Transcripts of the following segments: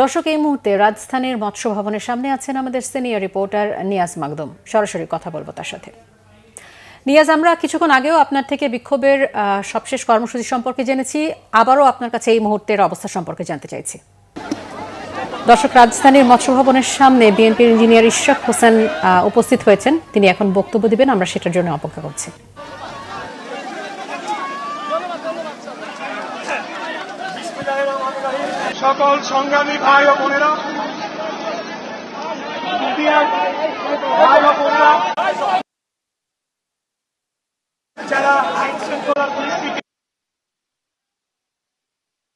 দর্শক, এই মুহূর্তে রাজধানীর মৎস্য ভবনের সামনে আছেন আমাদের সিনিয়র রিপোর্টার নিয়াজ মাকদুম। সরাসরি কথা বলবো তার সাথে। নিয়াজ, আমরা কিছুক্ষণ আগেও আপনার থেকে বিক্ষোভের সবশেষ কর্মসূচি সম্পর্কে জেনেছি, আবারও আপনার কাছে এই মুহূর্তের অবস্থা সম্পর্কে জানতে চাইছি। দর্শক, রাজধানীর মৎস্য ভবনের সামনে বিএনপির ইঞ্জিনিয়ার ইশরাক হোসেন উপস্থিত হয়েছেন। তিনি এখন বক্তব্য দিবেন, আমরা সেটার জন্য অপেক্ষা করছি। সকল সংগ্রামী ভাই ও বোনেরা, ভাই ও বোনেরা, যারা আইন শৃঙ্খলার পরিস্থিতি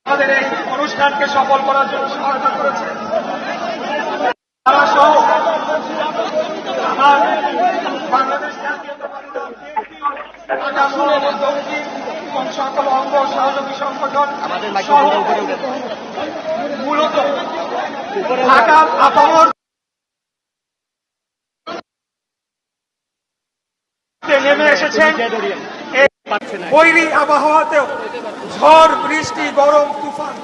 আমাদের এই অনুষ্ঠানকে সফল করার জন্য সহায়তা করেছে, তারা সহ আমার বাংলাদেশ জাতীয়তাবাদী দল এবং সকল অঙ্গ সহযোগী সংগঠন মূলত ঢাকার আপামর নেমে এসেছেন। বৈরী আবহাওয়াতেও ঝড়, বৃষ্টি, গরম, তুফান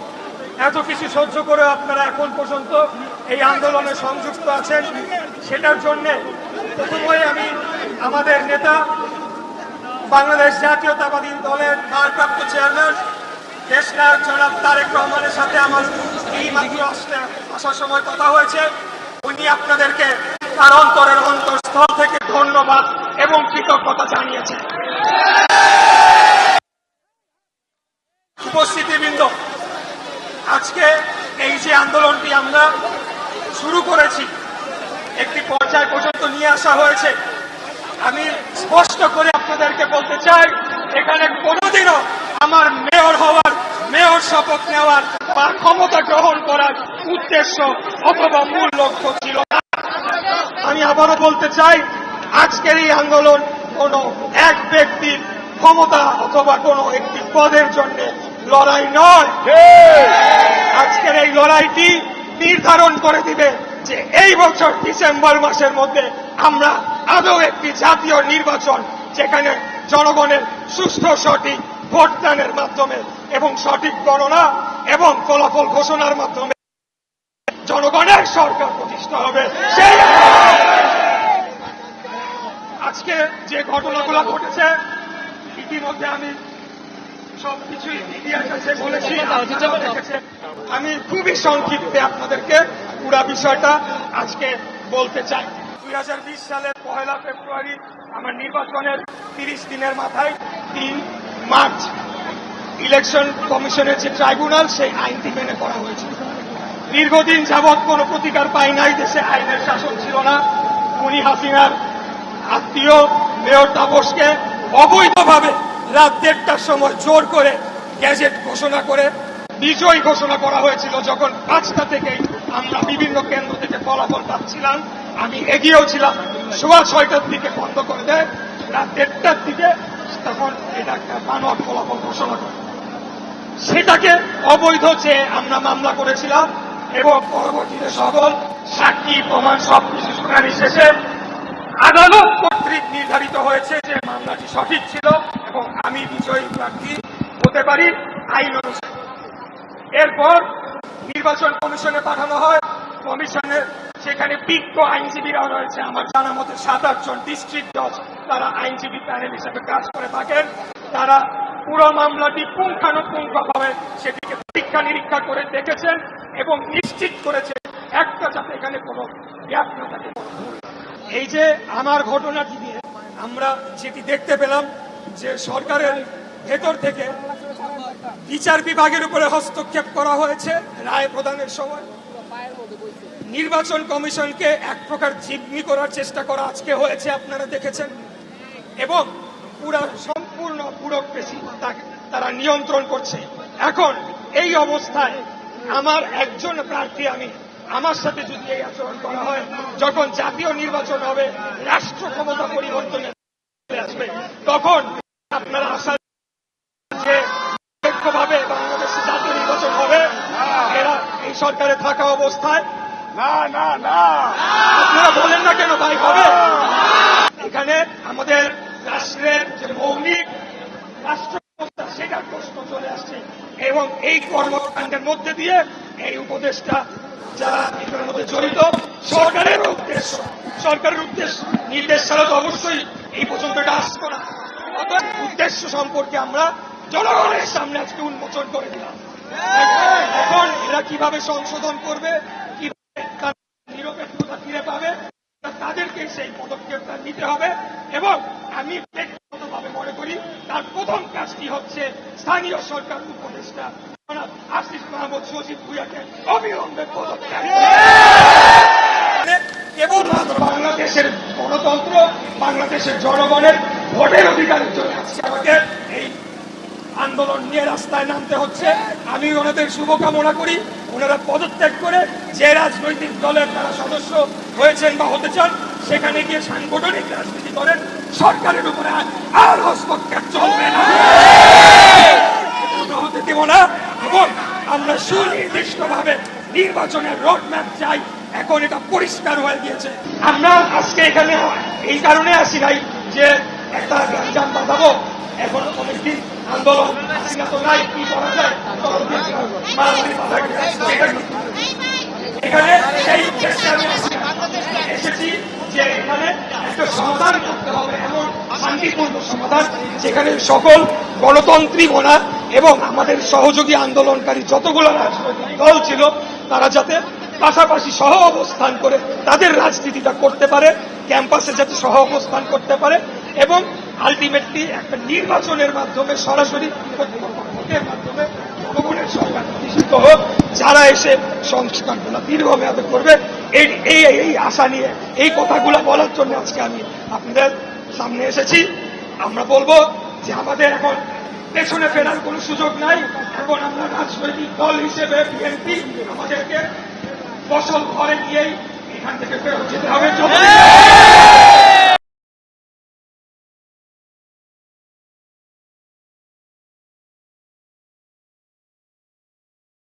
এত কিছু সহ্য করে আপনারা এখন পর্যন্ত এই আন্দোলনে সংযুক্ত আছেন। সেটার জন্য প্রথমে আমি আমাদের নেতা বাংলাদেশ জাতীয়তাবাদী দলের ভারপ্রাপ্ত চেয়ারম্যান দেশনায়ক জনাব তারেক রহমানের সাথে আমার এই মাত্র আসার সময় কথা হয়েছে। উনি আপনাদেরকে তার অন্তরের অন্তঃস্থল থেকে ধন্যবাদ এবং কৃতজ্ঞতা জানিয়েছেন। উপস্থিতিবৃন্দ, আজকে এই যে আন্দোলনটি আমরা শুরু করেছি, একটি পর্যায় পর্যন্ত নিয়ে আসা হয়েছে। আমি স্পষ্ট করে আপনাদেরকে বলতে চাই, এখানে কোনোদিনও আমার মেয়র হওয়ার, মেয়র শপথ নেওয়ার বা ক্ষমতা গ্রহণ করার উদ্দেশ্য অথবা মূল লক্ষ্য ছিল না। আমি আবারও বলতে চাই, আজকের এই আন্দোলন কোনো এক ব্যক্তির ক্ষমতা অথবা কোনো একটি পদের জন্য লড়াই নয়। আজকের এই লড়াইটি নির্ধারণ করে দিবে যে এই বছর ডিসেম্বর মাসের মধ্যে আমরা আদৌ একটি জাতীয় নির্বাচন, যেখানে জনগণের সুষ্ঠু সঠিক ভোটদানের মাধ্যমে এবং সঠিক গণনা এবং ফলাফল ঘোষণার মাধ্যমে জনগণের সরকার প্রতিষ্ঠা হবে। সেই আজকে যে ঘটনাগুলো ঘটেছে, ইতিমধ্যে আমি সবকিছুই মিডিয়ার কাছে বলেছি, আমি খুবই সংক্ষিপ্তে আপনাদেরকে পুরো বিষয়টা আজকে বলতে চাই। 2020 সালের 1 ফেব্রুয়ারি আমার নির্বাচনের 30 দিনের মাথায় 3 মার্চ ইলেকশন কমিশনের যে ট্রাইব্যুনাল, সেই আইনটি মেনে করা হয়েছে। দীর্ঘদিন যাবৎ কোনো প্রতিকার পাই নাই, দেশে আইনের শাসন ছিল না। খুনি হাসিনার আত্মীয় মেয়র তাপসকে অবৈধভাবে রাত 1:30টার সময় জোর করে গ্যাজেট ঘোষণা করে বিজয়ী ঘোষণা করা হয়েছিল। যখন 5টা থেকেই আমরা বিভিন্ন কেন্দ্র থেকে ফলাফল পাচ্ছিলাম, আমি এগিয়েও ছিলাম, 6:15টার দিকে বন্ধ করে দেয়, রাত 1:30টার দিকে তখন এটা একটা বানোয়াট ফলাফল ঘোষণা করে। সেটাকে অবৈধ চেয়ে আমরা মামলা করেছিলাম এবং পরবর্তীতে সকল সাক্ষী প্রমাণ সবকিছু শুনানি শেষে আদালত কর্তৃক নির্ধারিত হয়েছে যে মামলাটি সঠিক ছিল এবং আমি বিজয়ী প্রার্থী হতে পারি আইন অনুসারে। এরপর নির্বাচন কমিশনে পাঠানো হয়। কমিশনের সেখানে বিজ্ঞ আইনজীবীরা রয়েছে, আমার জানা মতে 7-8 জন ডিস্ট্রিক্ট জজ, তারা আইনজীবী প্যানেল হিসেবে কাজ করে থাকেন। তারা পুরো মামলাটি পুঙ্খানুপুঙ্খভাবে সেটিকে পরীক্ষা নিরীক্ষা করে দেখেছেন এবং নিশ্চিত করেছে একটা যাতে এখানে কোনো গ্যাপ না থাকে। এই যে আমার ঘটনাটি নিয়ে আমরা যেটি দেখতে পেলাম যে সরকারের ভেতর থেকে বিচার বিভাগের উপরে হস্তক্ষেপ করা হয়েছে রায় প্রদানের সময়। নির্বাচন কমিশনকে এক প্রকার জিম্মি করার চেষ্টা করা আজকে হয়েছে, আপনারা দেখেছেন। এবং সম্পূর্ণ ব্যুরোক্রেসি তারা নিয়ন্ত্রণ করছে। এখন এই অবস্থায় আমার একজন প্রার্থী, আমার সাথে যদি এই আচরণ করা হয়, যখন জাতীয় নির্বাচন হবে, রাষ্ট্র ক্ষমতা পরিবর্তনে আসবে, তখন আপনারা আশা যে নিরপেক্ষভাবে বাংলাদেশে জাতীয় নির্বাচন হবে, এরা এই সরকারে থাকা অবস্থায় আপনারা বলেন না কেন ভাই হবে? এখানে আমাদের রাষ্ট্রের যে মৌলিক রাষ্ট্র ব্যবস্থা, সেটার প্রশ্ন চলে আসছে এবং এই কর্মকাণ্ডের মধ্যে দিয়ে এই উপদেষ্টা যারা এটার মধ্যে জড়িত, সরকারের উদ্দেশ্য নির্দেশ ছাড়া তো অবশ্যই এই পর্যন্ত এটা আসতো না। অতএব উদ্দেশ্য সম্পর্কে আমরা জনগণের সামনে আজকে উন্মোচন করে দিলাম। এখন এরা কিভাবে সংশোধন করবে, কিভাবে তার নিরপেক্ষতা ফিরে পাবে, তাদেরকে সেই পদক্ষেপটা নিতে হবে। এবং আমি ব্যক্তিগতভাবে মনে করি তার প্রথম কাজটি হচ্ছে স্থানীয় সরকার উপদেষ্টা আসিফ মাহমুদ সজীব ভুঁইয়াকে অবিলম্বে পদত্যাগ কেবলমাত্র বাংলাদেশের গণতন্ত্র, বাংলাদেশের জনগণের ভোটের অধিকারের জন্য আজকে আমাকে এই আন্দোলন নিয়ে রাস্তায় নামতে হচ্ছে। আমি ওনাদের শুভকামনা করি। ওনারা পদত্যাগ করে যে রাজনৈতিক দলের তারা সদস্য হয়েছেন বা হতে চান সেখানে গিয়ে সাংগঠনিক রাজনীতি করেন। সরকারের উপরে আর হস্তক্ষেপ চলবে না, হতে দেব না। এবং আমরা সুনির্দিষ্টভাবে নির্বাচনের রোডম্যাপ চাই। এখন এটা পরিষ্কার হয়ে গিয়েছে। আমরা আজকে এখানে এই কারণে আসি নাই যে একটা গ্যাঞ্জাম বাঁধাবো। এখন অনেকদিন আন্দোলন হাসিনা তো নাই, কি করা যায়, এখানে সেই উদ্দেশ্যে আমি এসেছি যে এখানে একটা সমাধান করতে হবে, এমন শান্তিপূর্ণ সমাধান যেখানে সকল গণতন্ত্রী মোনা এবং আমাদের সহযোগী আন্দোলনকারী যতগুলো রাজনৈতিক দল ছিল তারা যাতে পাশাপাশি সহ অবস্থান করে তাদের রাজনীতিটা করতে পারে, ক্যাম্পাসে যাতে সহ অবস্থান করতে পারে এবং আলটিমেটলি একটা নির্বাচনের মাধ্যমে সরাসরি ভোটের মাধ্যমে জনগণের সরকার প্রতিষ্ঠিত হোক, যারা এসে সংস্কারগুলো দীর্ঘমেয়াদে করবে। এই আশা নিয়ে এই কথাগুলো বলার জন্য আজকে আমি আপনাদের সামনে এসেছি। আমরা বলবো যে আমাদের এখন পেছনে ফেরার কোনো সুযোগ নাই। এখন আমরা রাজনৈতিক দল হিসেবে বিএনপি আমাদেরকে ফসল ঘরে নিয়েই এখান থেকে ফেরত যেতে হবে।